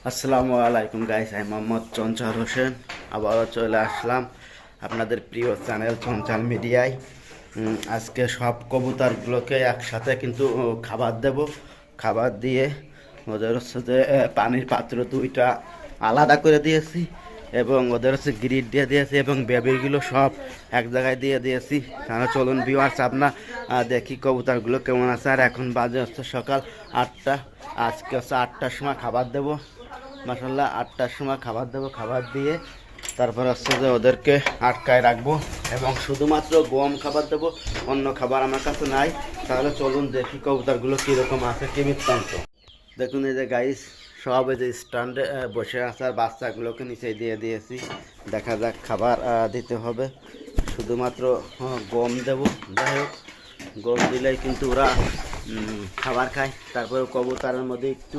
আসসালামু আলাইকুম গাইস, আমি মোহাম্মদ চঞ্চল হোসেন। আবারও চলে আসলাম আপনাদের প্রিয় চ্যানেল চঞ্চল মিডিয়ায়। আজকে সব কবুতরগুলোকে একসাথে কিন্তু খাবার দেব। খাবার দিয়ে ওদের হচ্ছে যে পানির পাত্র দুইটা আলাদা করে দিয়েছি এবং ওদের হচ্ছে গ্রিড দিয়ে দিয়েছি এবং বেবিগুলো সব এক জায়গায় দিয়ে দিয়েছি। তাহলে চলুন ভিউয়ার্স, আপনার দেখি কবুতরগুলো কেমন আছে। আর এখন বাজে হচ্ছে সকাল 8টা। আজকে হচ্ছে 8টার সময় খাবার দেবো। মাসাল্লাহ 8টার সময় খাবার দেবো। খাবার দিয়ে তারপর হচ্ছে যে ওদেরকে আটকায় রাখবো এবং শুধুমাত্র গম খাবার দেবো, অন্য খাবার আমার কাছে নাই। তাহলে চলুন দেখি কবুতরগুলো কীরকম আছে, কি বৃত্তান্ত। দেখুন এই যে গাইস, সব এই যে স্ট্যান্ডে বসে আছে আর বাচ্চাগুলোকে নিচে দিয়ে দিয়েছি। দেখা যাক, খাবার দিতে হবে। শুধুমাত্র গম দেবো। যাই হোক, গম দিলেই কিন্তু ওরা খাবার খায়। তারপরে কবুতরের মধ্যে একটু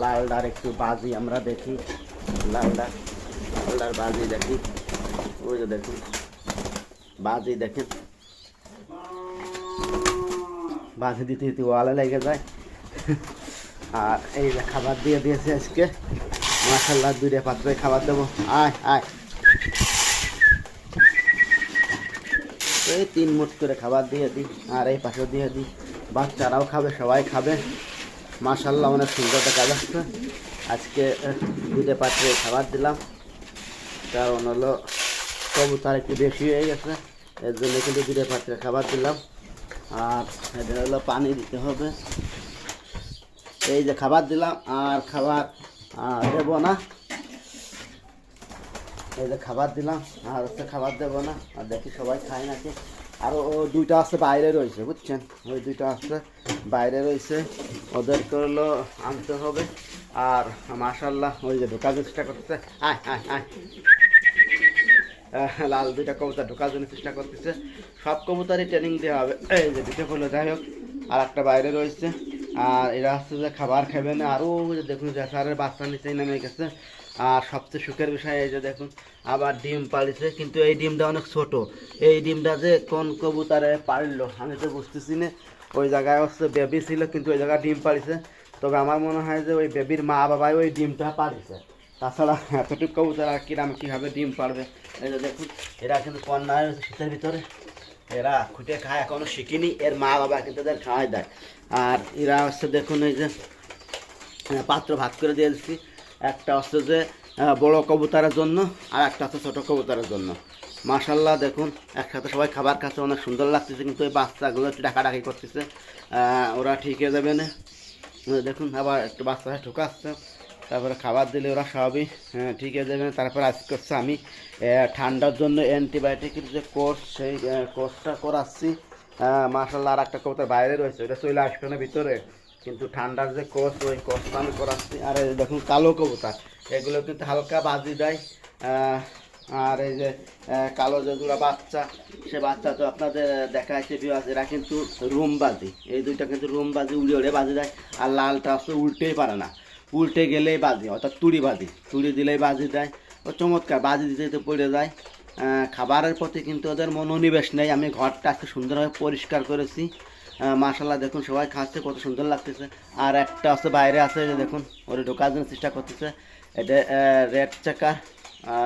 লালডার একটু বাজি আমরা দেখি। লালডার বাজি দেখি। ওই যে দেখুন বাজি দেখেন, বাজি দিতে দিতে ওয়ালে লেগে যায়। আর এই যে খাবার দিয়ে দিয়েছে আজকে, মাশাআল্লাহ 2টা পাত্রে খাবার দেবো। আয় আয়, এই 3 মুঠ করে খাবার দিয়ে দিই আর এই পাশে দিয়ে দিই। বাচ্চারাও খাবে, সবাই খাবে। মাশাআল্লাহ অনেক সুন্দর দেখা যাচ্ছে। আজকে 2টা পাত্রে খাবার দিলাম, কারণ হলো কবুতর একটু বেশি হয়ে গেছে, এর জন্য কিন্তু 2টা পাত্রে খাবার দিলাম। আর এদের হলো পানি দিতে হবে। এই যে খাবার দিলাম আর খাবার দেবো না। এই যে খাবার দিলাম আর হচ্ছে খাবার দেবো না। আর দেখি সবাই খায় নাকি। আরও 2টা আছে বাইরে রয়েছে, বুঝছেন, ওই 2টা আছে বাইরে রয়েছে, ওদেরকে হলো আনতে হবে। আর মাশাআল্লাহ ওই যে ঢোকার চেষ্টা করতেছে। আয় আয় আয়, লাল 2টা কবুতর ঢোকার জন্য চেষ্টা করতেছে। সব কবুতরই ট্রেনিং দেওয়া হবে। এই যে দুটো হলো, যাই হোক, আর একটা বাইরে রয়েছে। আর এরা হচ্ছে যে খাবার খাবে না। আরও দেখুন যে স্যারের বাচ্চা নিচেই নেমে গেছে। আর সবচেয়ে সুখের বিষয় এই যে দেখুন, আবার ডিম পালিছে, কিন্তু এই ডিমটা অনেক ছোট। এই ডিমটা যে কোন কবুতরে পারলো আমি তো বুঝতেছি না। ওই জায়গায় হচ্ছে বেবি ছিল, কিন্তু ওই জায়গায় ডিম পালিছে। তবে আমার মনে হয় যে ওই বেবির মা বাবাই ওই ডিমটা পালিছে। তাছাড়া এতটুকু কবুতর আর কিরাম কীভাবে ডিম পারবে। এই যে দেখুন, এরা কিন্তু কন্যা হয়েছে শীতের ভিতরে, এরা খুঁটে খায়, এখনো শিখিনি। এর মা বাবা কিন্তু এদের খাওয়াই দেয়। আর এরা হচ্ছে দেখুন, এই যে পাত্র ভাগ করে দিয়ে দিচ্ছি। একটা হচ্ছে যে বড় কবুতরের জন্য আর একটা হচ্ছে ছোটো কবুতরের জন্য। মাশাআল্লাহ দেখুন, একসাথে সবাই খাবার খাচ্ছে, অনেক সুন্দর লাগতেছে। কিন্তু এই বাচ্চাগুলো একটু ডাকাডাকি করতেছে, ওরা ঠিক হয়ে যাবে না। দেখুন আবার একটু বাচ্চারা ঢুকাচ্ছে, তারপরে খাবার দিলে ওরা সবই ঠিক হয়ে যাবে। তারপরে আজকে হচ্ছে আমি ঠান্ডার জন্য অ্যান্টিবায়োটিকের যে কোর্স, সেই কোর্সটা করাচ্ছি। মাশাআল্লাহ আর একটা কবুতর বাইরে রয়েছে, ওটা চলে আসবে না ভিতরে, কিন্তু ঠান্ডার যে কোর্স, ওই কোর্সটা আমি করাচ্ছি। আর এই দেখুন কালো কবুতর, এগুলো কিন্তু হালকা বাজি দেয়। আর এই যে কালো যেগুলো বাচ্চা, সে বাচ্চা তো আপনাদের দেখাচ্ছে বিবাস, এরা কিন্তু রুমবাজি। এই 2টা কিন্তু রুমবাজি, উড়ে উড়ে বাজি দেয়। আর লালটা আসলে উল্টেই পারে না, উল্টে গেলেই বাজি, অর্থাৎ তুড়ি বাজি, তুড়ি দিলেই বাজি দেয়। ও চমৎকার, বাজি দিতে দিতে পড়ে যায়। খাবারের প্রতি কিন্তু ওদের মনোনিবেশ নেই। আমি ঘরটা আজকে সুন্দরভাবে পরিষ্কার করেছি। মাশাআল্লাহ দেখুন সবাই খাচ্ছে, কত সুন্দর লাগতেছে। আর একটা আছে বাইরে আছে, যে দেখুন ওরে ঢোকার জন্য চেষ্টা করতেছে। এটা রেড চেকার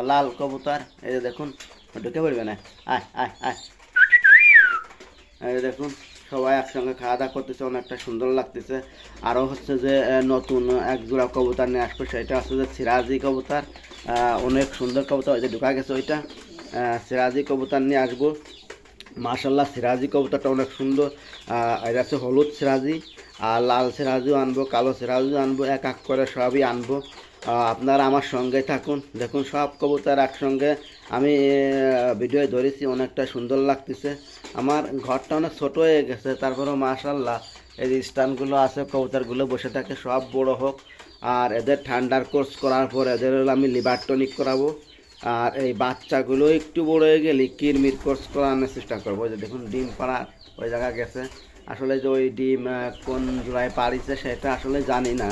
লাল কবুতর। এই যে দেখুন ঢুকে পড়বে না। আয় আয় আয়, এই দেখুন সবাই একসঙ্গে খাওয়া দাওয়া করতেছে, অনেকটা সুন্দর লাগতেছে। আরও হচ্ছে যে নতুন এক জোড়া কবুতর নিয়ে আসবে, সেটা হচ্ছে যে সিরাজি কবুতর। অনেক সুন্দর কবুতর, ওই যে ঢুকা গেছে ওইটা। সিরাজি কবুতর নিয়ে আসবো। মাশাআল্লাহ সিরাজি কবুতরটা অনেক সুন্দর। এটা হচ্ছে হলুদ সিরাজি, আর লাল সিরাজিও আনবো, কালো সিরাজিও আনবো, এক এক করে সবই আনবো। আপনারা আমার সঙ্গে থাকুন, দেখুন সব কবুতর একসঙ্গে আমি ভিডিও ধরেছি, অনেকটা সুন্দর লাগতেছে। আমার ঘরটা অনেক ছোট হয়ে গেছে, তারপরেও মাশাআল্লাহ এই যে স্ট্যান্ডগুলো আছে, কবুতরগুলো বসে থাকে, সব বড় হোক। আর এদের ঠান্ডার কোর্স করার পর এদের হলো আমি লিভার টনিক করাবো। আর এই বাচ্চাগুলো একটু বড় হয়ে গেলে কিরমির কোর্স করানোর চেষ্টা করবো। যে দেখুন ডিম পাড়া ওই জায়গা গেছে, আসলে যে ওই ডিম কোন জোড়ায় পাড়িছে সেটা আসলে জানি না।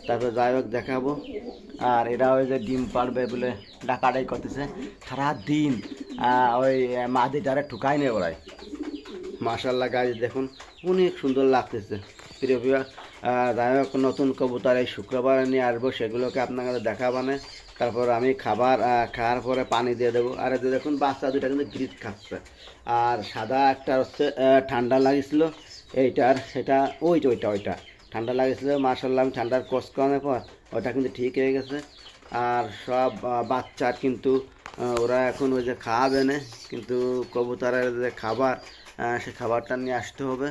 তারপরে যাই হোক দেখাবো। আর এরা ওই যে ডিম পাড়বে বলে ডাকাডাকি করতেছে সারা দিন, ওই মাদিটারে ঠুকাই নেই ওরাই। মাশাআল্লাহ গাইজ দেখুন অনেক সুন্দর লাগতেছে। প্রিয় ভিউয়ার, যাই হোক নতুন কবুতর এই শুক্রবারে নিয়ে আসবো, সেগুলোকে আপনাকে দেখাবানে। তারপর আমি খাবার খাওয়ার পরে পানি দিয়ে দেবো। আর এই যে দেখুন বাচ্চা দুটা কিন্তু গ্রিজ খাচ্ছে। আর সাদা একটা হচ্ছে ঠান্ডা লাগিয়েছিল এইটার, সেটা ওইটা ওইটা ওইটা ঠান্ডা লাগিয়েছিল। মার্শাল্লাহ আমি ঠান্ডার কোর্স করানোর পর ওইটা কিন্তু ঠিক হয়ে গেছে। আর সব বাচ্চার কিন্তু ওরা এখন ওই যে খাওয়াবে না, কিন্তু কবুতরের যে খাবার সে খাবারটা নিয়ে আসতে হবে।